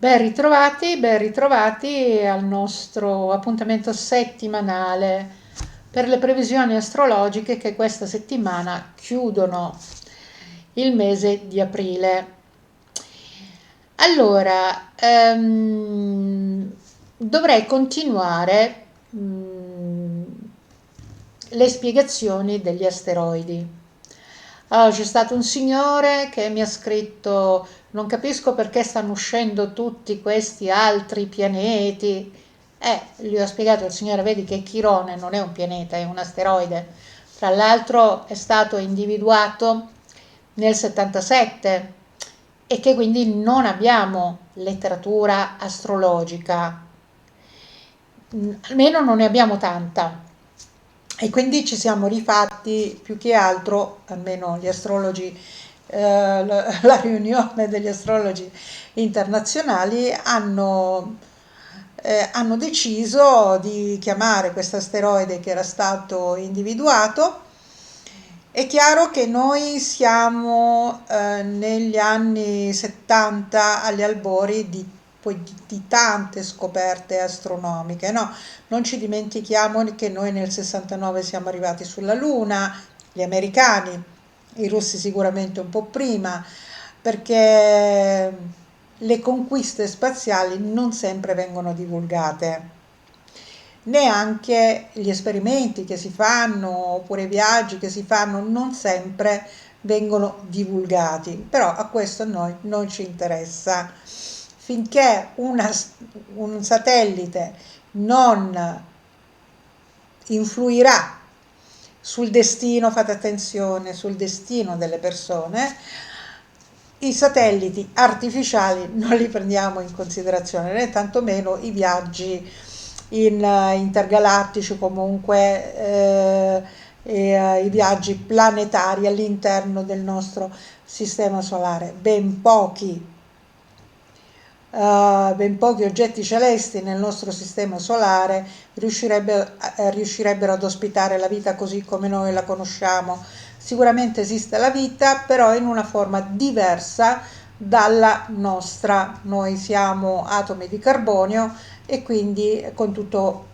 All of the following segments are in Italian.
Ben ritrovati al nostro appuntamento settimanale per le previsioni astrologiche che questa settimana chiudono il mese di aprile. Allora, dovrei continuare le spiegazioni degli asteroidi. Allora, c'è stato un signore che mi ha scritto: non capisco perché stanno uscendo tutti questi altri pianeti. Gli ho spiegato al signore: vedi che Chirone non è un pianeta, è un asteroide. Tra l'altro è stato individuato nel 77 e che quindi non abbiamo letteratura astrologica, almeno non ne abbiamo tanta. E quindi ci siamo rifatti più che altro, almeno gli astrologi, la riunione degli astrologi internazionali hanno deciso di chiamare questo asteroide che era stato individuato. È chiaro che noi siamo negli anni 70 agli albori di tante scoperte astronomiche, no? Non ci dimentichiamo che noi nel 69 siamo arrivati sulla Luna, gli americani, i russi sicuramente un po' prima, perché le conquiste spaziali non sempre vengono divulgate. Neanche gli esperimenti che si fanno oppure i viaggi che si fanno non sempre vengono divulgati, però a questo a noi non ci interessa. Finché un satellite non influirà sul destino, fate attenzione, sul destino delle persone, i satelliti artificiali non li prendiamo in considerazione, né tantomeno i viaggi intergalattici, comunque i viaggi planetari all'interno del nostro sistema solare. Ben pochi oggetti celesti nel nostro sistema solare riuscirebbero ad ospitare la vita così come noi la conosciamo. Sicuramente esiste la vita, però in una forma diversa dalla nostra. Noi siamo atomi di carbonio e quindi con tutto,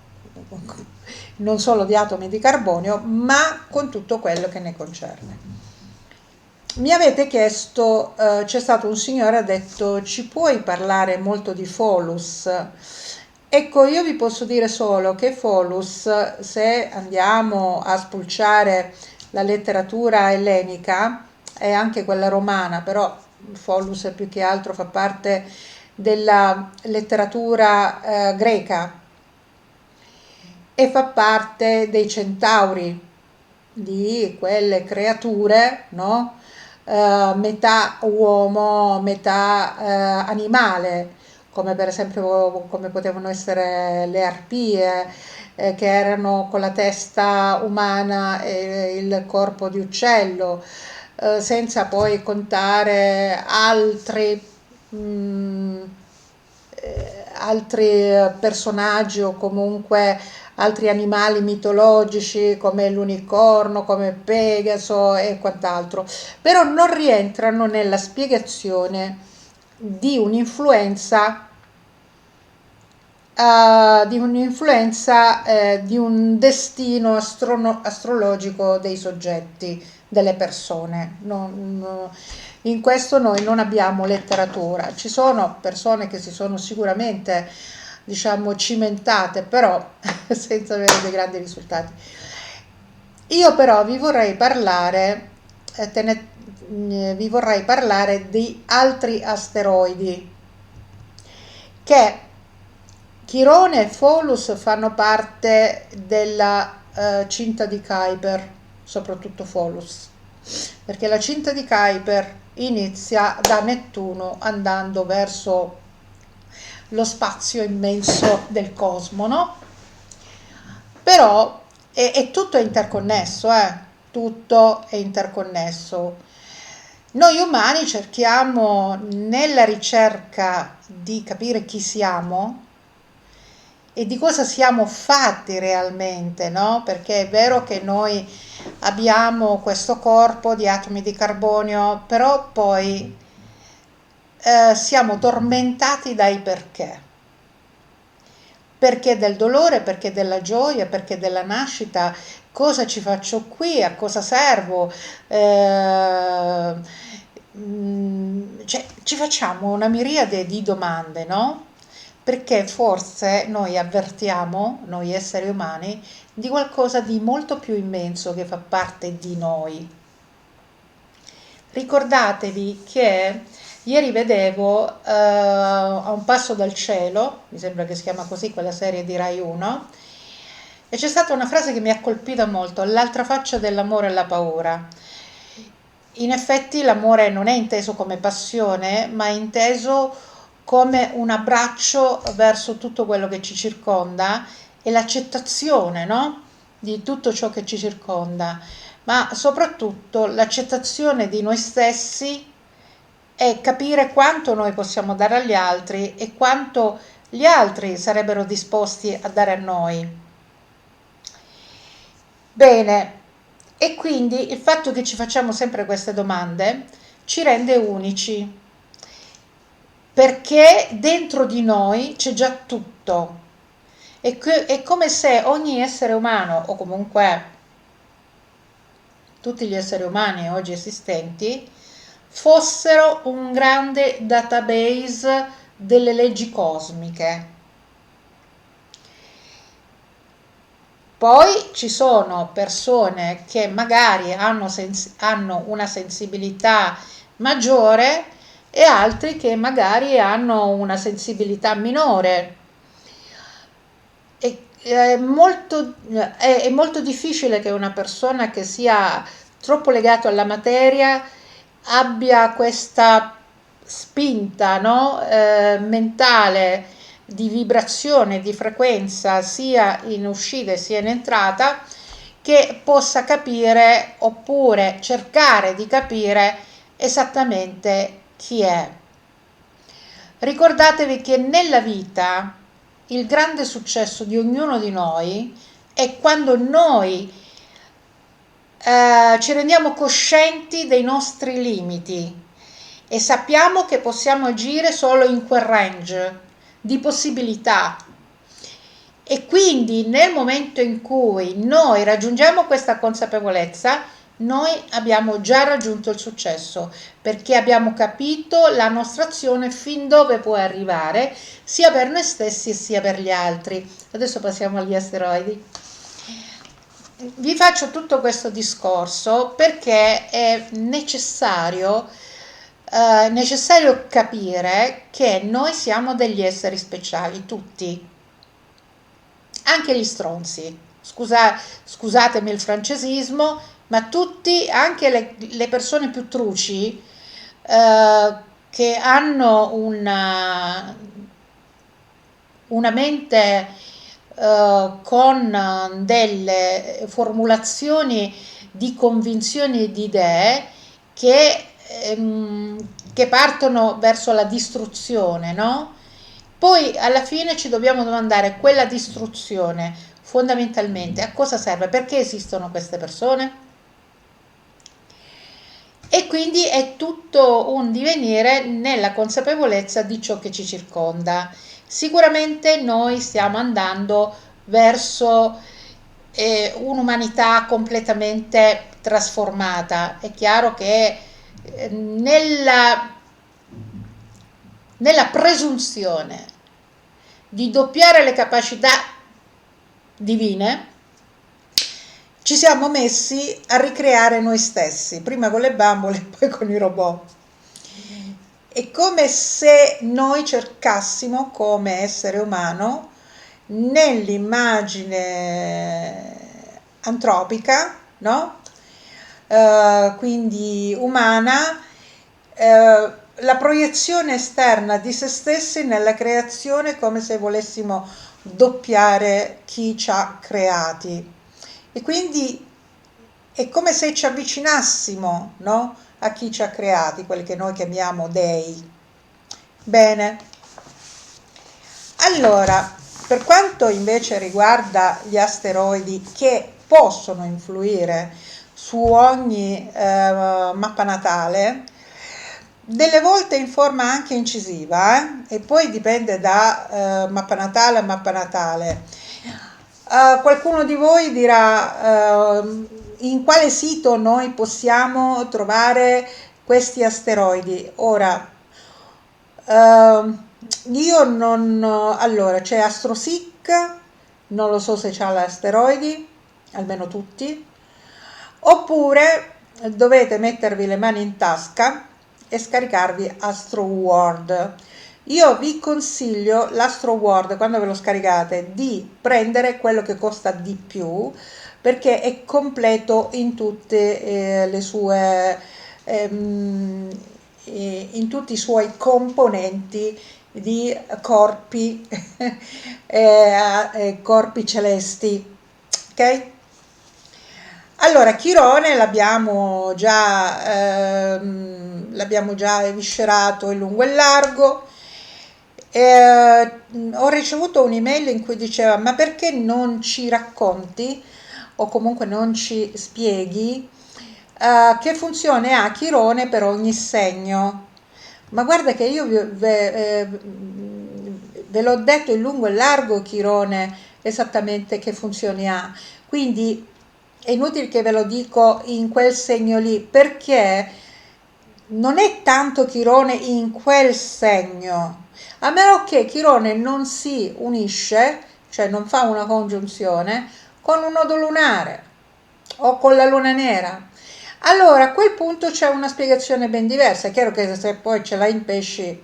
non solo di atomi di carbonio, ma con tutto quello che ne concerne. Mi avete chiesto, c'è stato un signore che ha detto: ci puoi parlare molto di Pholus? Ecco, io vi posso dire solo che Pholus, se andiamo a spulciare la letteratura ellenica e anche quella romana, però Pholus più che altro fa parte della letteratura greca e fa parte dei centauri, di quelle creature, no? Metà uomo, metà animale, come per esempio come potevano essere le arpie, che erano con la testa umana e il corpo di uccello, senza poi contare altri personaggi o comunque altri animali mitologici come l'unicorno, come Pegaso e quant'altro, però non rientrano nella spiegazione di di un destino astrologico dei soggetti, delle persone. In questo noi non abbiamo letteratura. Ci sono persone che si sono sicuramente, diciamo, cimentate, però senza avere dei grandi risultati. Io però vi vorrei parlare di altri asteroidi che Chirone e Pholus fanno parte della cinta di Kuiper, soprattutto Pholus, perché la cinta di Kuiper inizia da Nettuno andando verso lo spazio immenso del cosmo, no? Però tutto è interconnesso, tutto è interconnesso. Noi umani cerchiamo nella ricerca di capire chi siamo e di cosa siamo fatti realmente, no? Perché è vero che noi abbiamo questo corpo di atomi di carbonio, però poi siamo tormentati dai perché. Perché del dolore, perché della gioia, perché della nascita, cosa ci faccio qui, a cosa servo? Eh, cioè, ci facciamo una miriade di domande, no? Perché forse noi avvertiamo, noi esseri umani, di qualcosa di molto più immenso che fa parte di noi. Ricordatevi che ieri vedevo A un passo dal cielo, mi sembra che si chiama così quella serie di Rai 1, e c'è stata una frase che mi ha colpito molto: l'altra faccia dell'amore è la paura. In effetti l'amore non è inteso come passione, ma è inteso come un abbraccio verso tutto quello che ci circonda e l'accettazione, no? Di tutto ciò che ci circonda, ma soprattutto l'accettazione di noi stessi e capire quanto noi possiamo dare agli altri e quanto gli altri sarebbero disposti a dare a noi. Bene, e quindi il fatto che ci facciamo sempre queste domande ci rende unici, perché dentro di noi c'è già tutto. È come se ogni essere umano, o comunque tutti gli esseri umani oggi esistenti, fossero un grande database delle leggi cosmiche. Poi ci sono persone che magari hanno una sensibilità maggiore e altri che magari hanno una sensibilità minore. È molto difficile che una persona che sia troppo legata alla materia abbia questa spinta, no? Mentale di vibrazione, di frequenza sia in uscita sia in entrata, che possa capire oppure cercare di capire esattamente chi è. Ricordatevi che nella vita il grande successo di ognuno di noi è quando noi ci rendiamo coscienti dei nostri limiti e sappiamo che possiamo agire solo in quel range di possibilità. E quindi nel momento in cui noi raggiungiamo questa consapevolezza, noi abbiamo già raggiunto il successo, perché abbiamo capito la nostra azione fin dove può arrivare, sia per noi stessi sia per gli altri. Adesso passiamo agli asteroidi. Vi faccio tutto questo discorso perché è necessario capire che noi siamo degli esseri speciali, tutti, anche gli stronzi. Scusatemi il francesismo, ma tutti, anche le persone più truci, che hanno una mente con delle formulazioni di convinzioni e di idee che partono verso la distruzione, no? Poi alla fine ci dobbiamo domandare: quella distruzione fondamentalmente a cosa serve? Perché esistono queste persone? E quindi è tutto un divenire nella consapevolezza di ciò che ci circonda. Sicuramente noi stiamo andando verso un'umanità completamente trasformata. È chiaro che nella presunzione di doppiare le capacità divine, ci siamo messi a ricreare noi stessi, prima con le bambole e poi con i robot. È come se noi cercassimo come essere umano, nell'immagine antropica, no? Quindi umana, la proiezione esterna di se stessi nella creazione, come se volessimo doppiare chi ci ha creati. E quindi è come se ci avvicinassimo, no? A chi ci ha creati, quelli che noi chiamiamo dei. Bene, allora, per quanto invece riguarda gli asteroidi che possono influire su ogni mappa natale, delle volte in forma anche incisiva, e poi dipende da mappa natale a mappa natale. Qualcuno di voi dirà in quale sito noi possiamo trovare questi asteroidi. Ora, io non... Allora, c'è AstroSeek, non lo so se c'ha gli asteroidi, almeno tutti, oppure dovete mettervi le mani in tasca e scaricarvi AstroWorld. Io vi consiglio l'AstroWorld, quando ve lo scaricate, di prendere quello che costa di più, perché è completo in tutte le sue in tutti i suoi componenti di corpi corpi celesti, ok? Allora, Chirone l'abbiamo già eviscerato in lungo e largo. Ho ricevuto un'email in cui diceva: ma perché non ci racconti o comunque non ci spieghi che funzione ha Chirone per ogni segno? Ma guarda che io ve l'ho detto in lungo e largo Chirone esattamente che funzioni ha, quindi è inutile che ve lo dico in quel segno lì, perché non è tanto Chirone in quel segno, a meno che Chirone non si unisce, cioè non fa una congiunzione con un nodo lunare o con la luna nera. Allora a quel punto c'è una spiegazione ben diversa. È chiaro che se poi ce l'hai in pesci,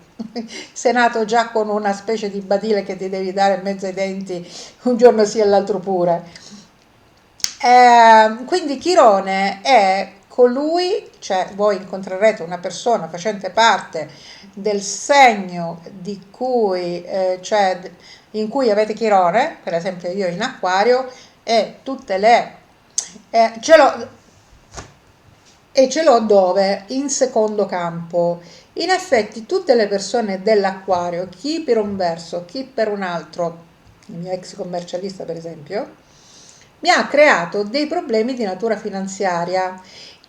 sei nato già con una specie di badile che ti devi dare in mezzo ai denti un giorno sì e l'altro pure. Quindi Chirone è colui, cioè voi incontrerete una persona facente parte del segno di cui, cioè in cui avete Chirone, per esempio io in Acquario, e tutte le ce l'ho e ce l'ho dove? In secondo campo. In effetti tutte le persone dell'Acquario, chi per un verso, chi per un altro, il mio ex commercialista per esempio, mi ha creato dei problemi di natura finanziaria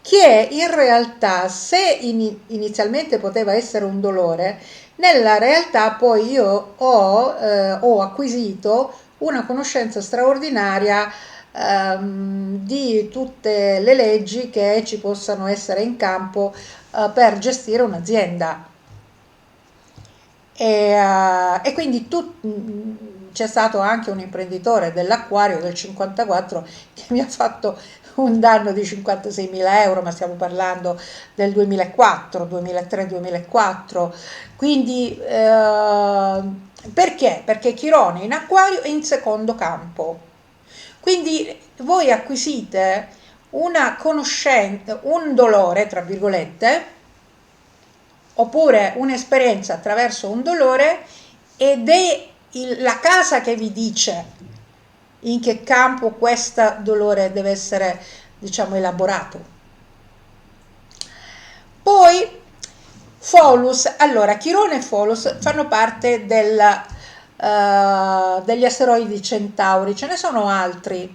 che in realtà, se inizialmente poteva essere un dolore, nella realtà poi io ho acquisito una conoscenza straordinaria di tutte le leggi che ci possano essere in campo per gestire un'azienda. E quindi c'è stato anche un imprenditore dell'Acquario del 54 che mi ha fatto un danno di 56.000 euro, ma stiamo parlando del 2004, 2003, 2004. Quindi perché? Perché Chirone in Acquario è in secondo campo. Quindi voi acquisite una conoscenza, un dolore, tra virgolette, oppure un'esperienza attraverso un dolore, ed è la casa che vi dice in che campo questo dolore deve essere, diciamo, elaborato. Poi Pholus, allora Chirone e Pholus fanno parte degli asteroidi Centauri, ce ne sono altri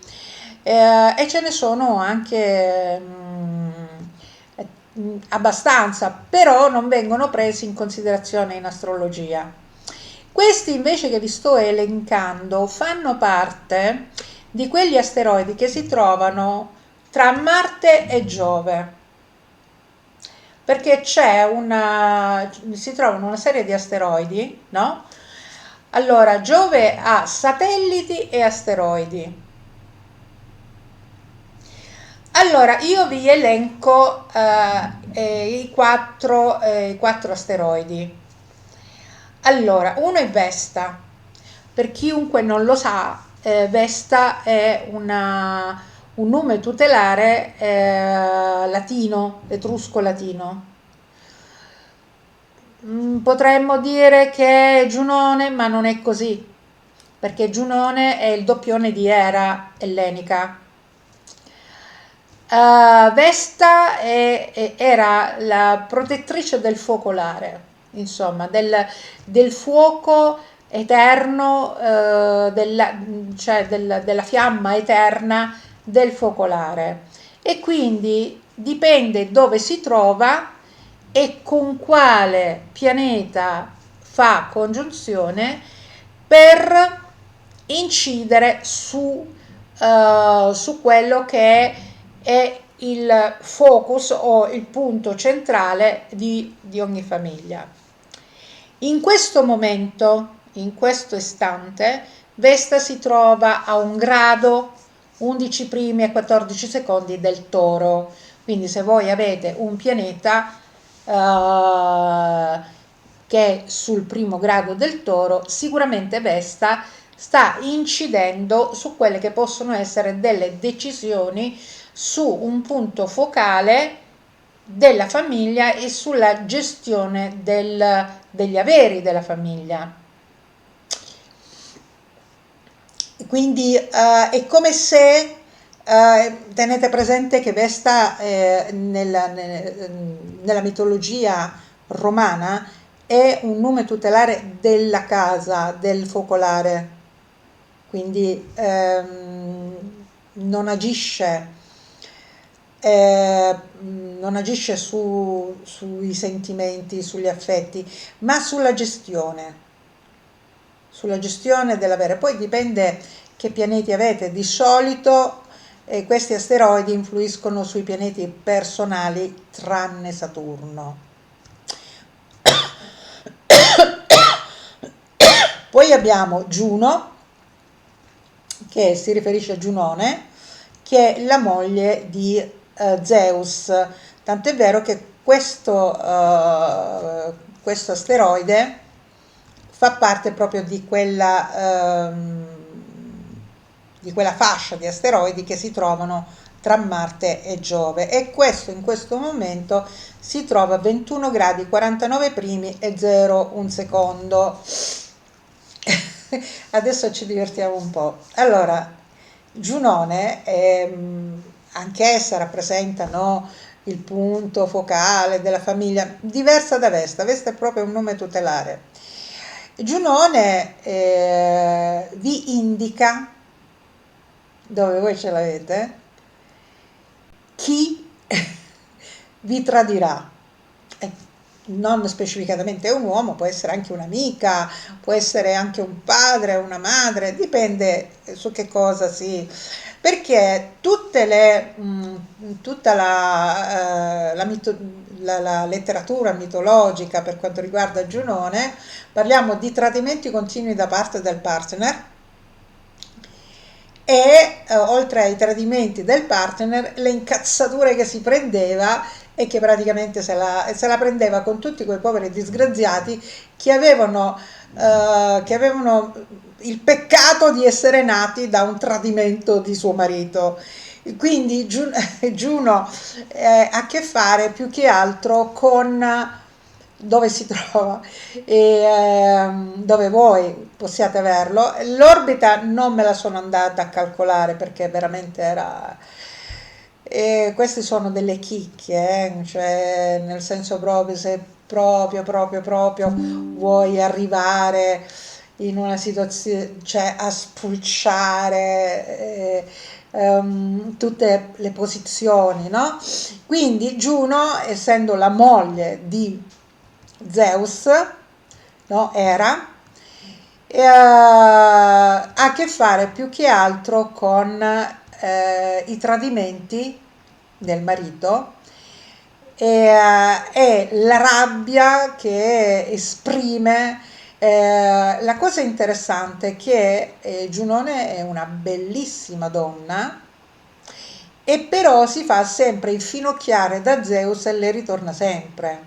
e ce ne sono anche abbastanza, però non vengono presi in considerazione in astrologia. Questi invece che vi sto elencando fanno parte di quegli asteroidi che si trovano tra Marte e Giove, perché si trovano una serie di asteroidi, no? Allora, Giove ha satelliti e asteroidi. Allora, io vi elenco i quattro asteroidi. Allora, uno è Vesta. Per chiunque non lo sa, Vesta è un nome tutelare latino, etrusco latino. Potremmo dire che è Giunone, ma non è così, perché Giunone è il doppione di Era ellenica. Vesta era la protettrice del focolare, insomma, del fuoco eterno, cioè della fiamma eterna del focolare, e quindi dipende dove si trova, e con quale pianeta fa congiunzione per incidere su quello che è il focus o il punto centrale di ogni famiglia. In questo momento, in questo istante, Vesta si trova a un grado 11 primi e 14 secondi del Toro. Quindi se voi avete un pianeta che è sul primo grado del Toro, sicuramente Vesta sta incidendo su quelle che possono essere delle decisioni su un punto focale della famiglia e sulla gestione degli averi della famiglia. Quindi è come se tenete presente che Vesta nella mitologia romana è un nome tutelare della casa, del focolare, quindi non agisce, non agisce sui sentimenti, sugli affetti, ma sulla gestione dell'avere. Poi dipende che pianeti avete. Di solito questi asteroidi influiscono sui pianeti personali, tranne Saturno. Poi abbiamo Giuno, che si riferisce a Giunone, che è la moglie di Zeus. Tant'è vero che questo asteroide fa parte proprio di quella fascia di asteroidi che si trovano tra Marte e Giove, e questo in questo momento si trova a 21 gradi 49 primi e 0 un secondo. Adesso ci divertiamo un po'. Allora, Giunone anch'essa rappresenta, no, il punto focale della famiglia, diversa da Vesta. Vesta è proprio un nome tutelare. Giunone vi indica, dove voi ce l'avete, chi vi tradirà. Non specificatamente un uomo, può essere anche un'amica, può essere anche un padre, una madre, dipende su che cosa si... Perché tutta la letteratura mitologica per quanto riguarda Giunone, parliamo di tradimenti continui da parte del partner e oltre ai tradimenti del partner, le incazzature che si prendeva e che praticamente se la prendeva con tutti quei poveri disgraziati che avevano il peccato di essere nati da un tradimento di suo marito. Quindi Giuno ha a che fare più che altro con dove si trova e dove voi possiate averlo. L'orbita non me la sono andata a calcolare perché veramente era... E queste sono delle chicche, cioè nel senso proprio se proprio vuoi arrivare in una situazione, cioè a spulciare tutte le posizioni, no? Quindi Giuno, essendo la moglie di Zeus, no? Era, ha a che fare più che altro con i tradimenti del marito e la rabbia che esprime. La cosa interessante è che Giunone è una bellissima donna e però si fa sempre infinocchiare da Zeus e le ritorna sempre.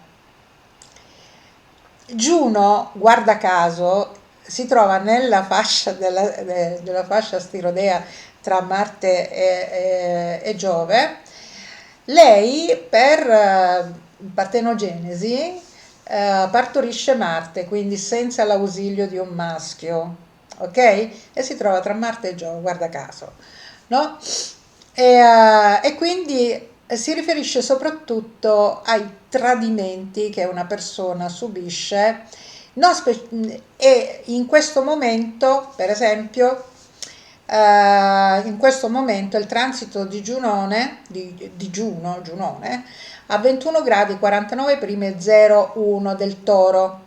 Giuno, guarda caso, si trova nella fascia della fascia asteroidea tra Marte e Giove. Lei per partenogenesi partorisce Marte, quindi senza l'ausilio di un maschio, ok? E si trova tra Marte e Giove, guarda caso, no? E quindi si riferisce soprattutto ai tradimenti che una persona subisce, e in questo momento, per esempio, in questo momento il transito di Giunone, Giunone, a 21 gradi 49 prime 01 del Toro.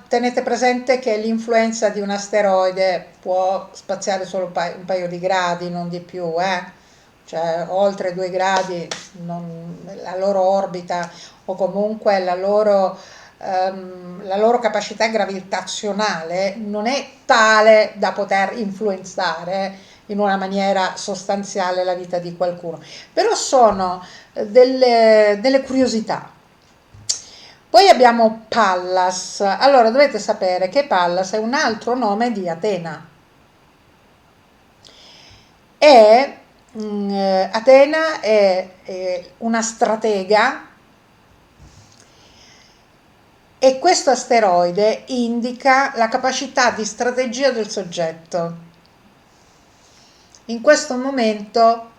Tenete presente che l'influenza di un asteroide può spaziare solo un paio di gradi, non di più, cioè oltre 2 gradi la loro orbita o comunque la loro capacità gravitazionale non è tale da poter influenzare in una maniera sostanziale la vita di qualcuno, però sono delle curiosità. Poi abbiamo Pallas. Allora dovete sapere che Pallas è un altro nome di Atena. Atena è una stratega e questo asteroide indica la capacità di strategia del soggetto. In questo momento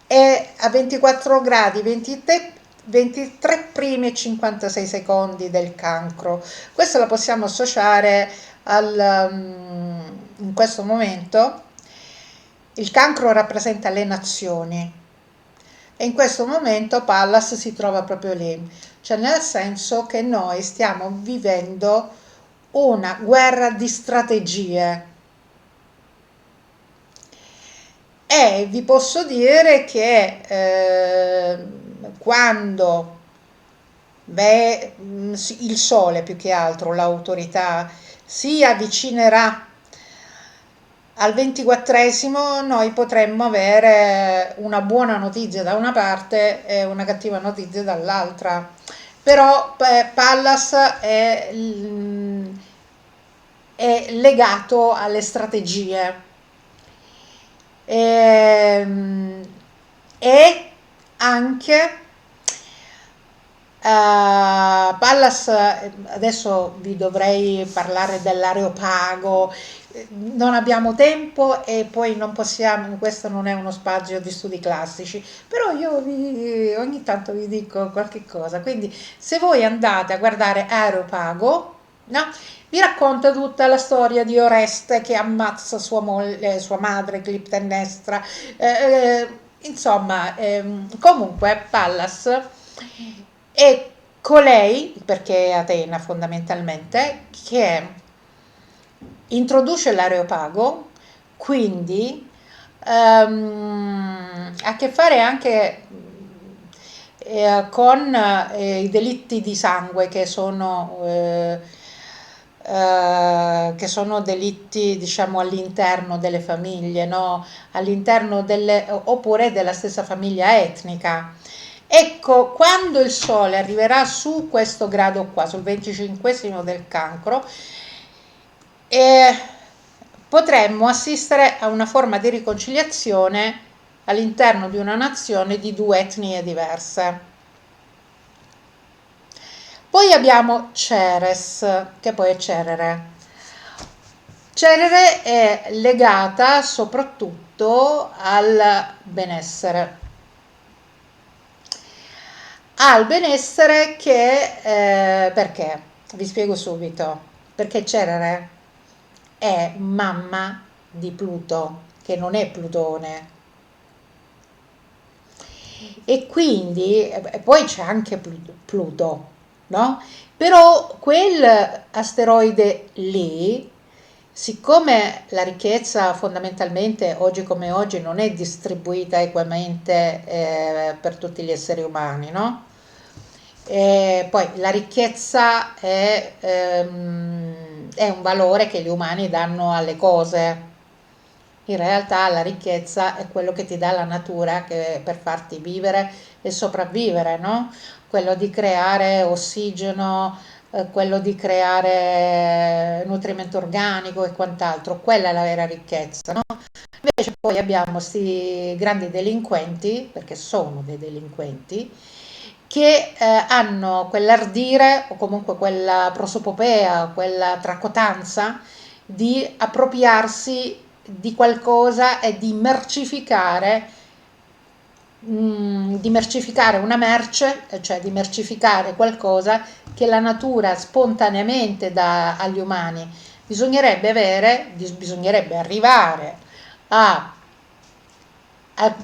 è a 24 gradi 23 primi e 56 secondi del Cancro. Questo lo possiamo associare in questo momento il Cancro rappresenta le nazioni e in questo momento Pallas si trova proprio lì, cioè nel senso che noi stiamo vivendo una guerra di strategie. E vi posso dire che quando il Sole, più che altro l'autorità, si avvicinerà al 24esimo, noi potremmo avere una buona notizia da una parte e una cattiva notizia dall'altra. Però Pallas è legato alle strategie. E anche Pallas, adesso vi dovrei parlare dell'Areopago, non abbiamo tempo e poi non possiamo, questo non è uno spazio di studi classici, però io ogni tanto vi dico qualche cosa, quindi se voi andate a guardare Areopago, no? Vi racconta tutta la storia di Oreste che ammazza sua madre Clitemnestra, insomma, comunque Pallas è colei, perché è Atena fondamentalmente, che introduce l'Areopago, quindi ha a che fare anche con i delitti di sangue che sono delitti, diciamo, all'interno delle famiglie, no? All'interno oppure della stessa famiglia etnica. Ecco, quando il Sole arriverà su questo grado qua, sul 25esimo del Cancro, potremmo assistere a una forma di riconciliazione all'interno di una nazione di due etnie diverse. Poi abbiamo Ceres, che poi è Cerere. Cerere è legata soprattutto al benessere. Al benessere perché? Vi spiego subito. Perché Cerere è mamma di Pluto, che non è Plutone. E quindi, poi c'è anche Pluto, no? Però quel asteroide lì, siccome la ricchezza fondamentalmente oggi come oggi non è distribuita equamente per tutti gli esseri umani, no? E poi la ricchezza è un valore che gli umani danno alle cose. In realtà la ricchezza è quello che ti dà la natura per farti vivere e sopravvivere, no? Quello di creare ossigeno, quello di creare nutrimento organico e quant'altro, quella è la vera ricchezza, no? Invece poi abbiamo questi grandi delinquenti, perché sono dei delinquenti, che hanno quell'ardire o comunque quella prosopopea, quella tracotanza di appropriarsi di qualcosa e di mercificare una merce, cioè di mercificare qualcosa che la natura spontaneamente dà agli umani, bisognerebbe arrivare al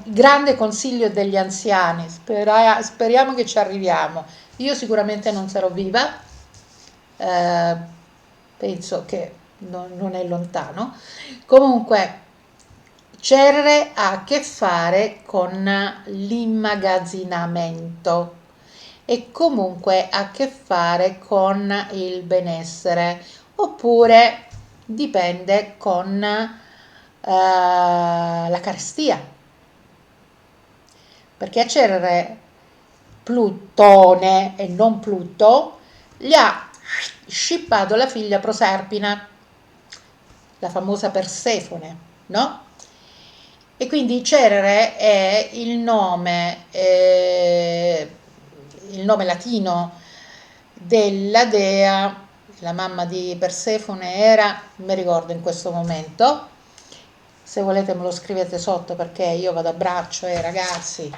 grande consiglio degli anziani. Speriamo che ci arriviamo. Io sicuramente non sarò viva, eh, penso che non è lontano. Comunque, Cerere ha a che fare con l'immagazzinamento e comunque ha a che fare con il benessere, oppure dipende con la carestia, perché a Cerere Plutone e non Pluto gli ha scippato la figlia Proserpina, la famosa Persefone, no? E quindi Cerere è il nome latino della dea, la mamma di Persefone era, non mi ricordo in questo momento, se volete me lo scrivete sotto perché io vado a braccio, ragazzi,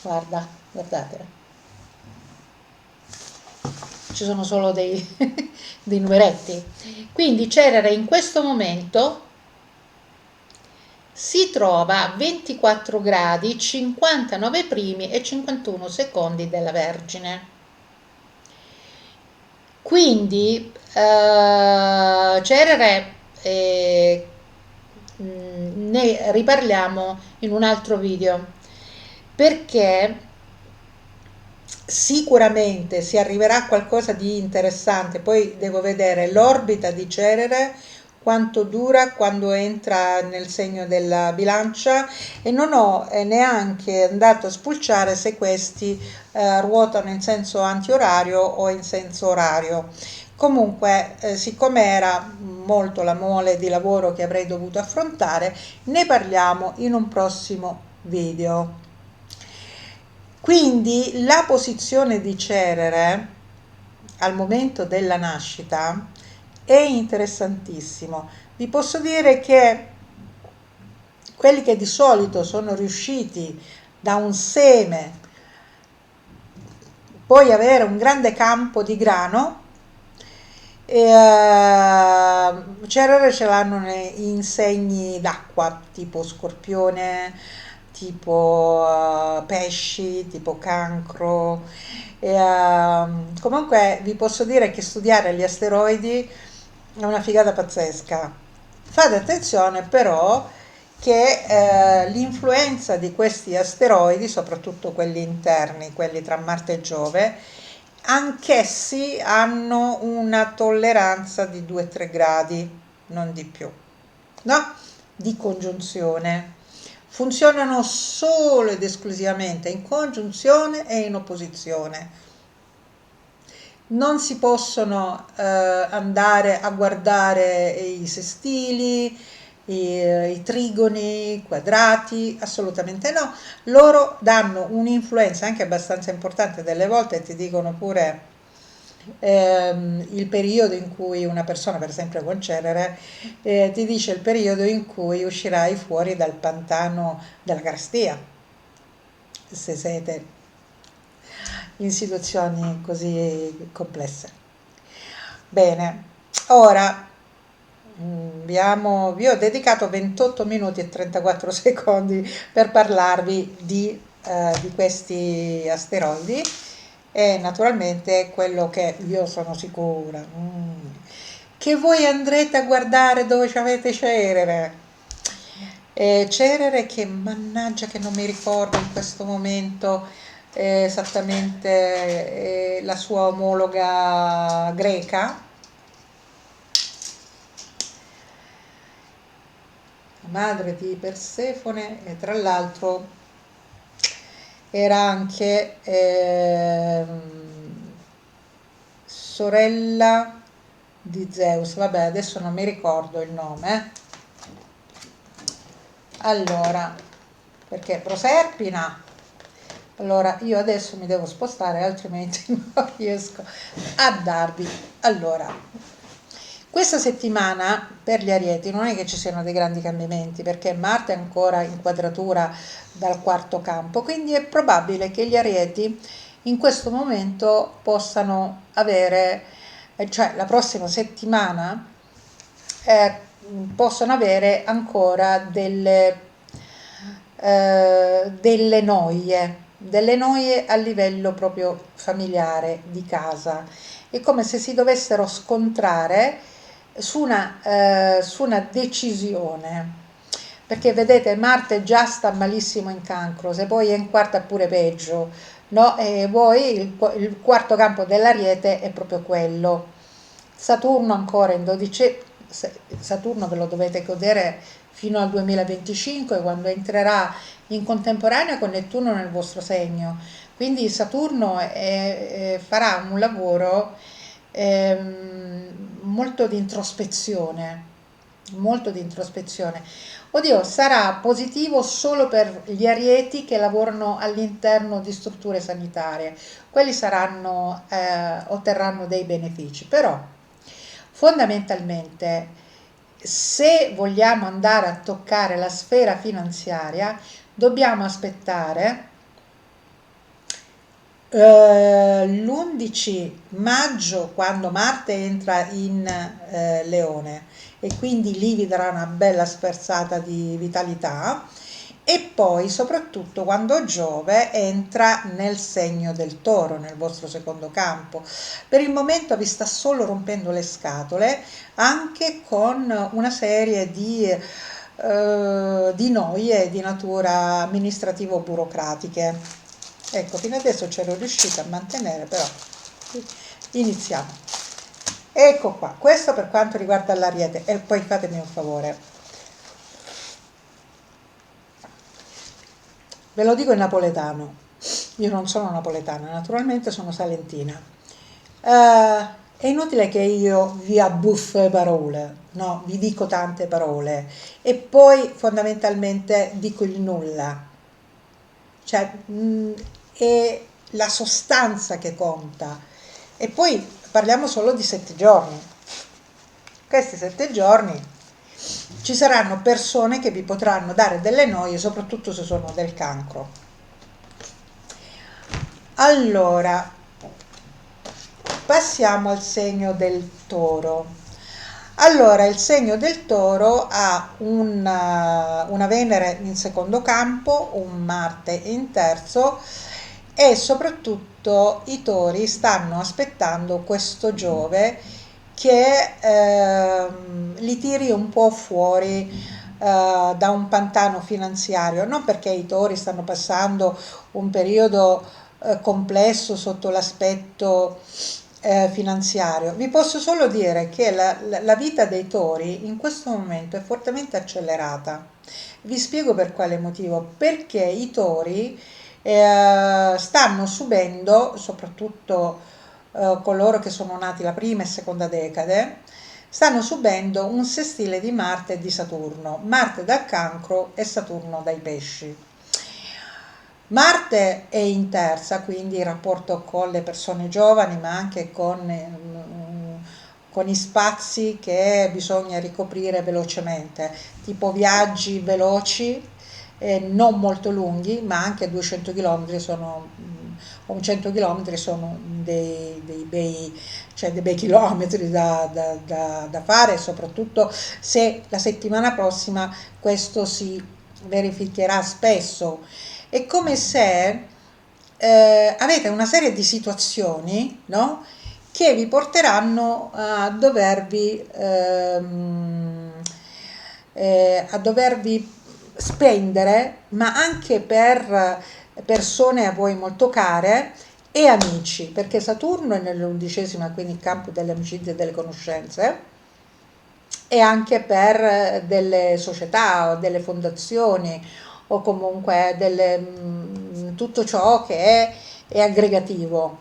guardate, ci sono solo dei numeretti. Quindi Cerere in questo momento si trova a 24 gradi 59 primi e 51 secondi della Vergine. Quindi Cerere ne riparliamo in un altro video, perché sicuramente si arriverà a qualcosa di interessante. Poi devo vedere l'orbita di Cerere, quanto dura quando entra nel segno della bilancia, e non ho neanche andato a spulciare se questi ruotano in senso antiorario o in senso orario. Comunque, siccome era molto la mole di lavoro che avrei dovuto affrontare, ne parliamo in un prossimo video. Quindi la posizione di Cerere al momento della nascita è interessantissimo. Vi posso dire che quelli che di solito sono riusciti da un seme poi avere un grande campo di grano, Cerere ce l'hanno in segni d'acqua, tipo Scorpione, tipo pesci, tipo Cancro. Comunque vi posso dire che studiare gli asteroidi è una figata pazzesca. Fate attenzione però che l'influenza di questi asteroidi, soprattutto quelli interni, quelli tra Marte e Giove, anch'essi hanno una tolleranza di 2-3 gradi, non di più, no? Di congiunzione. Funzionano solo ed esclusivamente in congiunzione e in opposizione. Non si possono andare a guardare i sestili, i trigoni, i quadrati, assolutamente no. Loro danno un'influenza anche abbastanza importante, delle volte ti dicono pure il periodo in cui una persona, per esempio con Cerere, ti dice il periodo in cui uscirai fuori dal pantano della carestia, se siete in situazioni così complesse. Bene, ora vi ho dedicato 28 minuti e 34 secondi per parlarvi di questi asteroidi e naturalmente quello che io sono sicura che voi andrete a guardare dove ci avete Cerere. Cerere che mannaggia che non mi ricordo in questo momento esattamente la sua omologa greca, madre di Persefone, e tra l'altro era anche sorella di Zeus. Vabbè, adesso non mi ricordo il nome. Allora, perché Proserpina. Allora, io adesso mi devo spostare, altrimenti non riesco a darvi. Allora, questa settimana per gli Arieti non è che ci siano dei grandi cambiamenti, perché Marte è ancora in quadratura dal quarto campo, quindi è probabile che gli Arieti in questo momento possano avere, cioè la prossima settimana eh, possono avere ancora delle noie a livello proprio familiare di casa. È come se si dovessero scontrare su una decisione. Perché vedete, Marte già sta malissimo in Cancro, se poi è in quarta è pure peggio, no? E voi il quarto campo dell'Ariete è proprio quello. Saturno ancora in 12, Saturno ve lo dovete godere fino al 2025 quando entrerà in contemporanea con Nettuno nel vostro segno. Quindi Saturno farà un lavoro molto di introspezione, molto di introspezione. Oddio, sarà positivo solo per gli arieti che lavorano all'interno di strutture sanitarie. Quelli otterranno dei benefici, però fondamentalmente se vogliamo andare a toccare la sfera finanziaria dobbiamo aspettare l'11 maggio quando Marte entra in Leone e quindi lì vi darà una bella sferzata di vitalità e poi soprattutto quando Giove entra nel segno del Toro, nel vostro secondo campo. Per il momento vi sta solo rompendo le scatole anche con una serie di noie di natura amministrativo-burocratiche. Ecco, fino adesso c'ero riuscita a mantenere, però iniziamo. Ecco qua, questo per quanto riguarda l'Ariete. E poi fatemi un favore, ve lo dico in napoletano. Io non sono napoletana, naturalmente sono salentina. È inutile che io vi abbuffe parole, no, vi dico tante parole e poi fondamentalmente dico il nulla. Cioè, è la sostanza che conta. E poi parliamo solo di 7 giorni. Questi 7 giorni ci saranno persone che vi potranno dare delle noie, soprattutto se sono del cancro. Allora, passiamo al segno del toro. Allora, il segno del toro ha una Venere in secondo campo, un Marte in terzo e soprattutto i tori stanno aspettando questo Giove che li tiri un po' fuori da un pantano finanziario, non perché i tori stanno passando un periodo complesso sotto l'aspetto finanziario. Vi posso solo dire che la vita dei tori in questo momento è fortemente accelerata. Vi spiego per quale motivo. Perché i tori stanno subendo, soprattutto coloro che sono nati la prima e seconda decade, stanno subendo un sestile di Marte e di Saturno, Marte dal Cancro e Saturno dai Pesci. Marte è in terza, quindi il rapporto con le persone giovani, ma anche con i spazi che bisogna ricoprire velocemente, tipo viaggi veloci, non molto lunghi, ma anche 200 km o 100 km sono cioè dei bei chilometri da fare, soprattutto se la settimana prossima questo si verificherà spesso. È come se avete una serie di situazioni, no? Che vi porteranno a dovervi spendere, ma anche per persone a voi molto care e amici, perché Saturno è nell'11ª, quindi il campo delle amicizie e delle conoscenze, e anche per delle società o delle fondazioni o comunque tutto ciò che è aggregativo.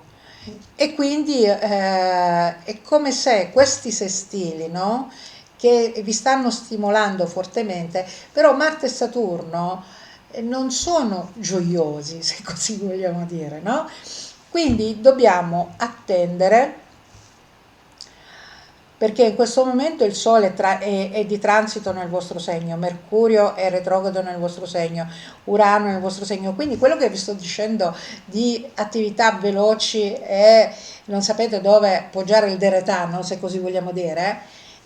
E quindi è come se questi sestili, no, che vi stanno stimolando fortemente, però Marte e Saturno non sono gioiosi, se così vogliamo dire, no? Quindi dobbiamo attendere perché in questo momento il Sole è di transito nel vostro segno, Mercurio è retrogrado nel vostro segno, Urano nel vostro segno, quindi quello che vi sto dicendo di attività veloci e non sapete dove poggiare il deretano, se così vogliamo dire,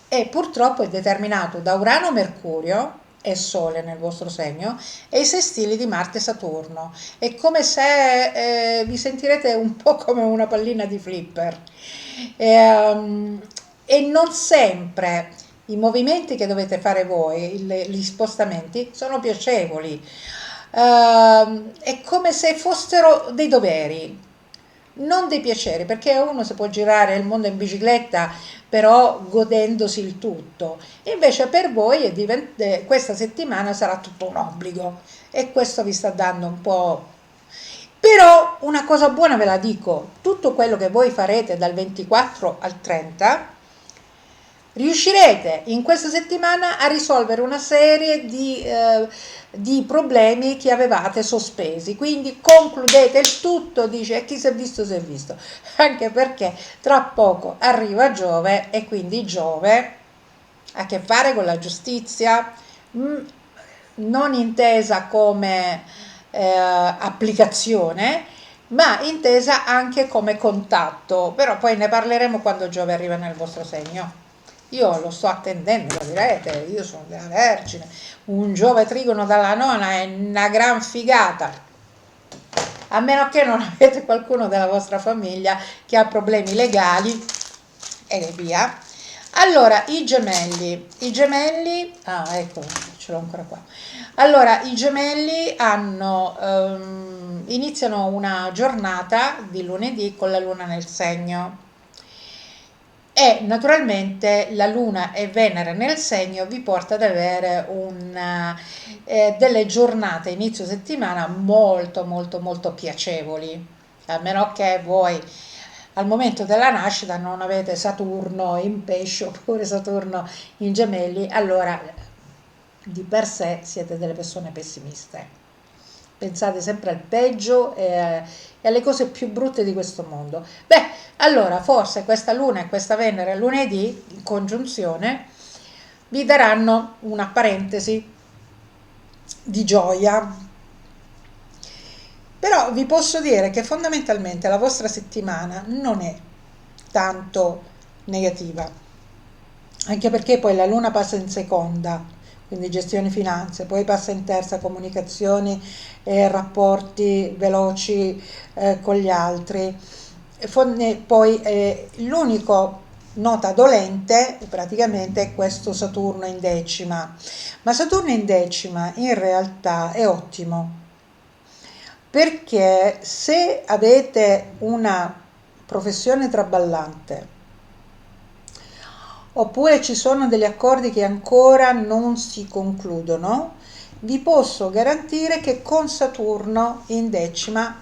e purtroppo è determinato da Urano, Mercurio e Sole nel vostro segno e i sestili di Marte e Saturno. È come se vi sentirete un po' come una pallina di flipper. Ehm, e non sempre i movimenti che dovete fare voi, gli spostamenti, sono piacevoli. È come se fossero dei doveri, non dei piaceri, perché uno si può girare il mondo in bicicletta, però godendosi il tutto. Invece per voi questa settimana sarà tutto un obbligo e questo vi sta dando un po'. Però una cosa buona ve la dico, tutto quello che voi farete dal 24 al 30 riuscirete in questa settimana a risolvere una serie di problemi che avevate sospesi. Quindi concludete il tutto, dice, e chi si è visto si è visto, anche perché tra poco arriva Giove e quindi Giove ha a che fare con la giustizia, non intesa come applicazione, ma intesa anche come contatto, però poi ne parleremo quando Giove arriva nel vostro segno. Io lo sto attendendo, lo direte, io sono della Vergine, un Giove trigono dalla nona è una gran figata, a meno che non avete qualcuno della vostra famiglia che ha problemi legali e via. Allora, i gemelli, ah ecco, ce l'ho ancora qua. Allora, i gemelli iniziano una giornata di lunedì con la luna nel segno e naturalmente la luna e Venere nel segno vi porta ad avere delle giornate inizio settimana molto molto molto piacevoli, a meno che voi al momento della nascita non avete Saturno in pesce oppure Saturno in gemelli, allora di per sé siete delle persone pessimiste. Pensate sempre al peggio e alle cose più brutte di questo mondo. Beh, allora forse questa Luna e questa Venere lunedì in congiunzione vi daranno una parentesi di gioia. Però vi posso dire che fondamentalmente la vostra settimana non è tanto negativa, anche perché poi la Luna passa in seconda, quindi gestione finanze, poi passa in terza comunicazioni e rapporti veloci con gli altri. Poi l'unico nota dolente praticamente è questo Saturno in decima, ma Saturno in decima in realtà è ottimo perché se avete una professione traballante oppure ci sono degli accordi che ancora non si concludono, vi posso garantire che con Saturno in decima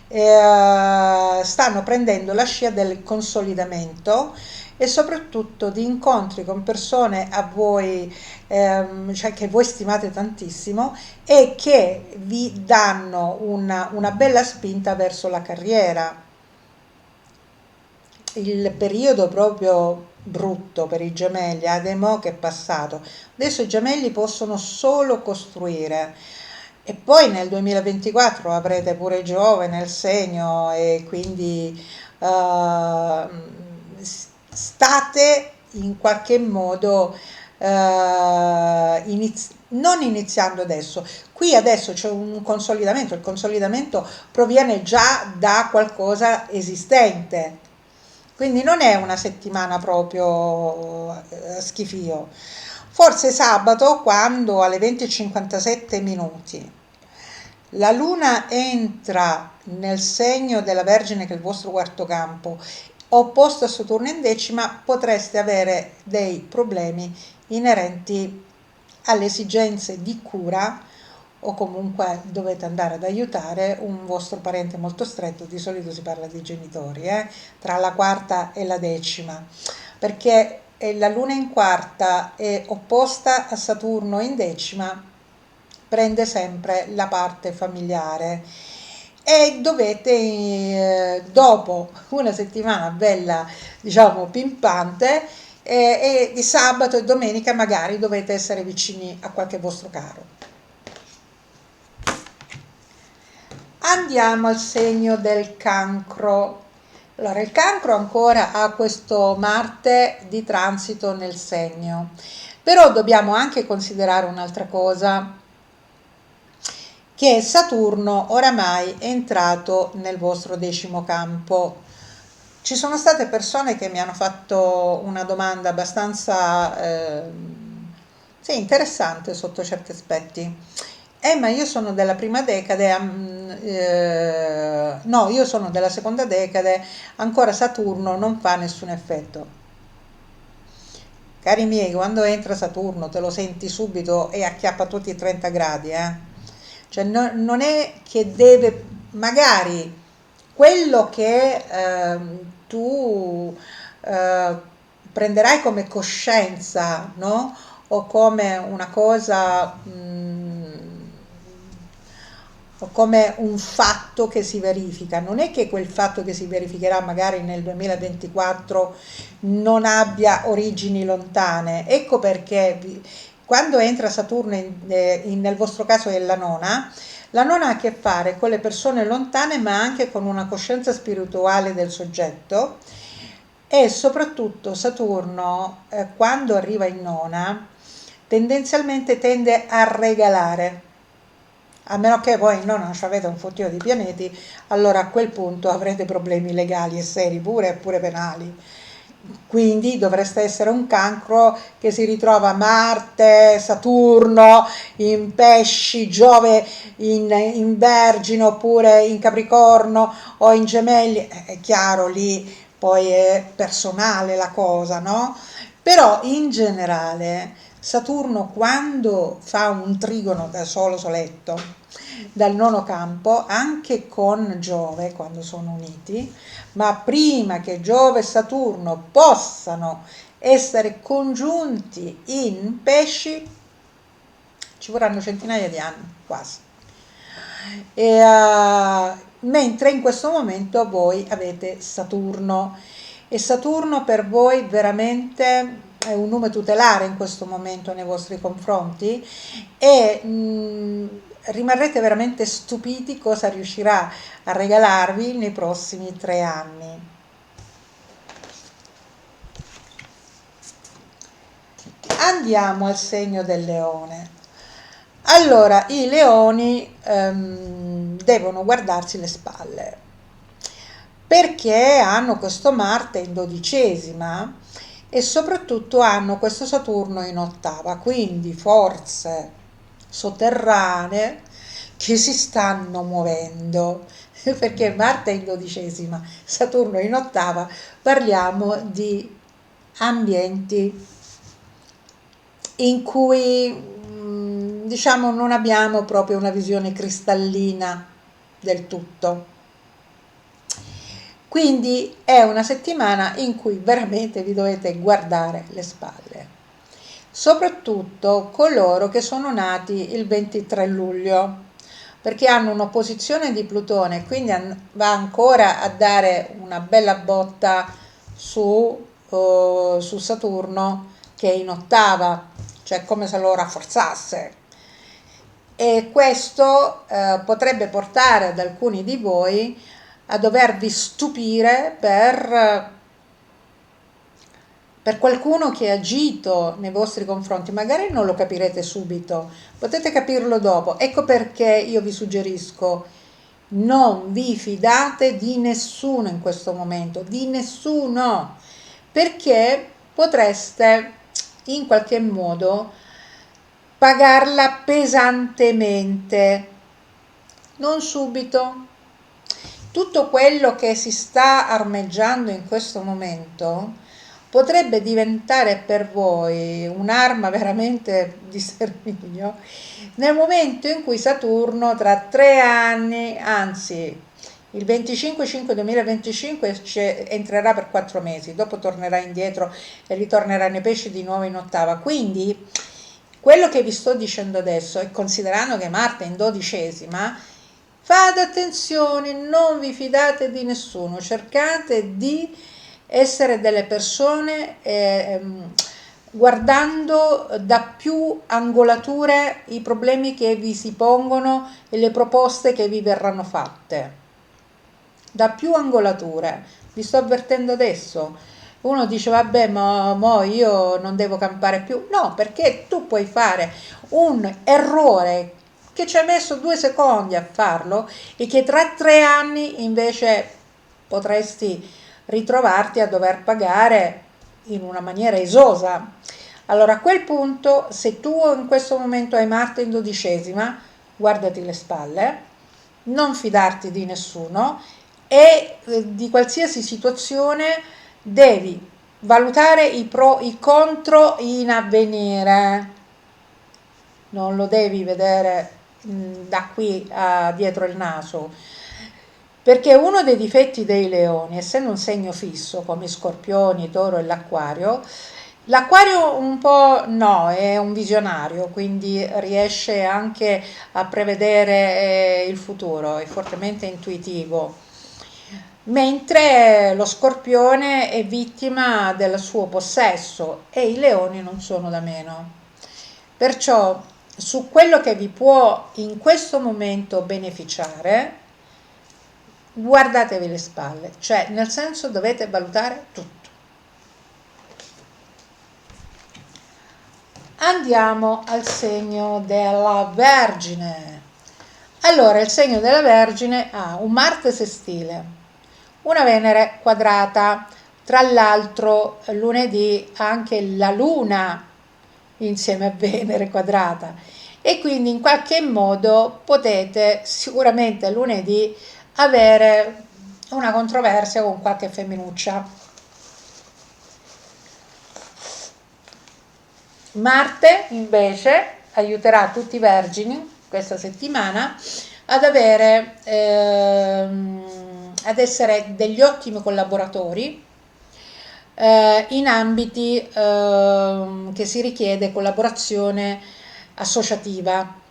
stanno prendendo la scia del consolidamento e soprattutto di incontri con persone a voi, cioè che voi stimate tantissimo e che vi danno una bella spinta verso la carriera. Il periodo proprio brutto per i gemelli, Ademo che è passato. Adesso i gemelli possono solo costruire e poi nel 2024 avrete pure Giove nel segno e quindi eh, state in qualche modo non iniziando adesso. Qui adesso c'è un consolidamento, il consolidamento proviene già da qualcosa esistente. Quindi non è una settimana proprio schifio. Forse sabato, quando alle 20:57 minuti la Luna entra nel segno della Vergine, che è il vostro quarto campo, opposto a Saturno in decima, potreste avere dei problemi inerenti alle esigenze di cura o comunque dovete andare ad aiutare un vostro parente molto stretto, di solito si parla di genitori, tra la quarta e la decima, perché la Luna in quarta è opposta a Saturno in decima, prende sempre la parte familiare e dovete, dopo una settimana bella, diciamo, pimpante, e di sabato e domenica magari dovete essere vicini a qualche vostro caro. Andiamo al segno del Cancro. Allora, il cancro ancora ha questo Marte di transito nel segno, però dobbiamo anche considerare un'altra cosa, che Saturno oramai è entrato nel vostro 10° campo. Ci sono state persone che mi hanno fatto una domanda abbastanza sì, interessante sotto certi aspetti. Ma io sono della prima decade, no, io sono della seconda decade, ancora Saturno non fa nessun effetto. Cari miei, quando entra Saturno te lo senti subito e acchiappa tutti i 30 gradi, eh? Cioè non è che deve, magari quello che tu eh, prenderai come coscienza, no? O come una cosa, o come un fatto che si verifica. Non è che quel fatto che si verificherà magari nel 2024 non abbia origini lontane. Ecco perché quando entra Saturno nel vostro caso è la nona ha a che fare con le persone lontane, ma anche con una coscienza spirituale del soggetto. E soprattutto Saturno, quando arriva in nona, tendenzialmente tende a regalare. A meno che voi non ci avete un fottio di pianeti, allora a quel punto avrete problemi legali e seri pure penali. Quindi dovreste essere un cancro che si ritrova Marte, Saturno in pesci, Giove in Vergine oppure in Capricorno o in Gemelli. È chiaro, lì poi è personale la cosa, no? Però in generale Saturno quando fa un trigono da solo soletto dal 9° campo, anche con Giove quando sono uniti, ma prima che Giove e Saturno possano essere congiunti in pesci ci vorranno centinaia di anni, quasi. Mentre in questo momento voi avete Saturno e Saturno per voi veramente è un nome tutelare in questo momento nei vostri confronti e rimarrete veramente stupiti cosa riuscirà a regalarvi nei prossimi 3 anni. Andiamo al segno del leone. Allora, i leoni devono guardarsi le spalle perché hanno questo Marte in 12ª e soprattutto hanno questo Saturno in 8ª, quindi forze sotterranee che si stanno muovendo perché Marte è in 12ª, Saturno in 8ª, parliamo di ambienti in cui diciamo non abbiamo proprio una visione cristallina del tutto. Quindi è una settimana in cui veramente vi dovete guardare le spalle, soprattutto coloro che sono nati il 23 luglio, perché hanno un'opposizione di Plutone, quindi va ancora a dare una bella botta su Saturno che è in 8ª, cioè come se lo rafforzasse. E questo potrebbe portare ad alcuni di voi a dovervi stupire per qualcuno che ha agito nei vostri confronti. Magari non lo capirete subito, potete capirlo dopo. Ecco perché io vi suggerisco: non vi fidate di nessuno in questo momento, di nessuno, perché potreste in qualche modo pagarla pesantemente, non subito. Tutto quello che si sta armeggiando in questo momento potrebbe diventare per voi un'arma veramente di sterminio nel momento in cui Saturno tra 3 anni, anzi il 25/5/2025 entrerà per 4 mesi, dopo tornerà indietro e ritornerà nei pesci di nuovo in 8ª. Quindi quello che vi sto dicendo adesso, e considerando che Marte è in 12ª, fate attenzione, non vi fidate di nessuno, cercate di essere delle persone guardando da più angolature i problemi che vi si pongono e le proposte che vi verranno fatte. Da più angolature, vi sto avvertendo adesso. Uno dice vabbè, ma mo io non devo campare più. No, perché tu puoi fare un errore che ci hai messo 2 secondi a farlo e che tra 3 anni invece potresti ritrovarti a dover pagare in una maniera esosa. Allora a quel punto, se tu in questo momento hai Marte in 12ª, guardati le spalle, non fidarti di nessuno e di qualsiasi situazione devi valutare i pro, i contro in avvenire, non lo devi vedere da qui a dietro il naso, perché uno dei difetti dei leoni, essendo un segno fisso come i scorpioni, toro e l'acquario, l'acquario un po' no, è un visionario, quindi riesce anche a prevedere il futuro, è fortemente intuitivo, mentre lo scorpione è vittima del suo possesso e i leoni non sono da meno. Perciò su quello che vi può in questo momento beneficiare, guardatevi le spalle, cioè nel senso dovete valutare tutto. Andiamo al segno della Vergine. Allora, il segno della Vergine ha un Marte sestile, una Venere quadrata, tra l'altro lunedì anche la Luna insieme a Venere quadrata e quindi in qualche modo potete sicuramente lunedì avere una controversia con qualche femminuccia. Marte invece aiuterà tutti i vergini questa settimana ad avere ad essere degli ottimi collaboratori in ambiti che si richiede collaborazione associativa,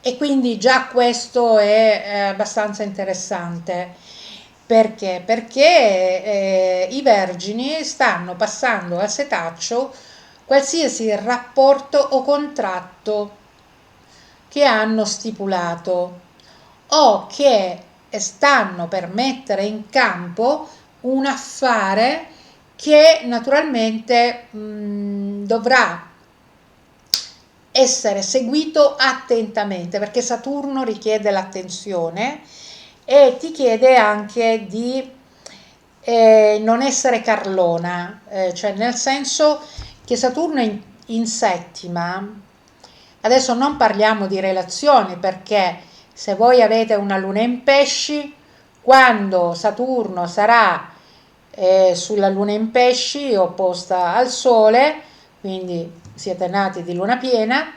e quindi già questo è abbastanza interessante. Perché? Perché i vergini stanno passando al setaccio qualsiasi rapporto o contratto che hanno stipulato o che stanno per mettere in campo un affare che naturalmente dovrà essere seguito attentamente, perché Saturno richiede l'attenzione e ti chiede anche di non essere carlona, cioè nel senso che Saturno è in settima. Adesso non parliamo di relazioni, perché se voi avete una luna in pesci, quando Saturno sarà sulla luna in pesci opposta al Sole, quindi siete nati di luna piena,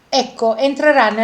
ecco, entrerà nella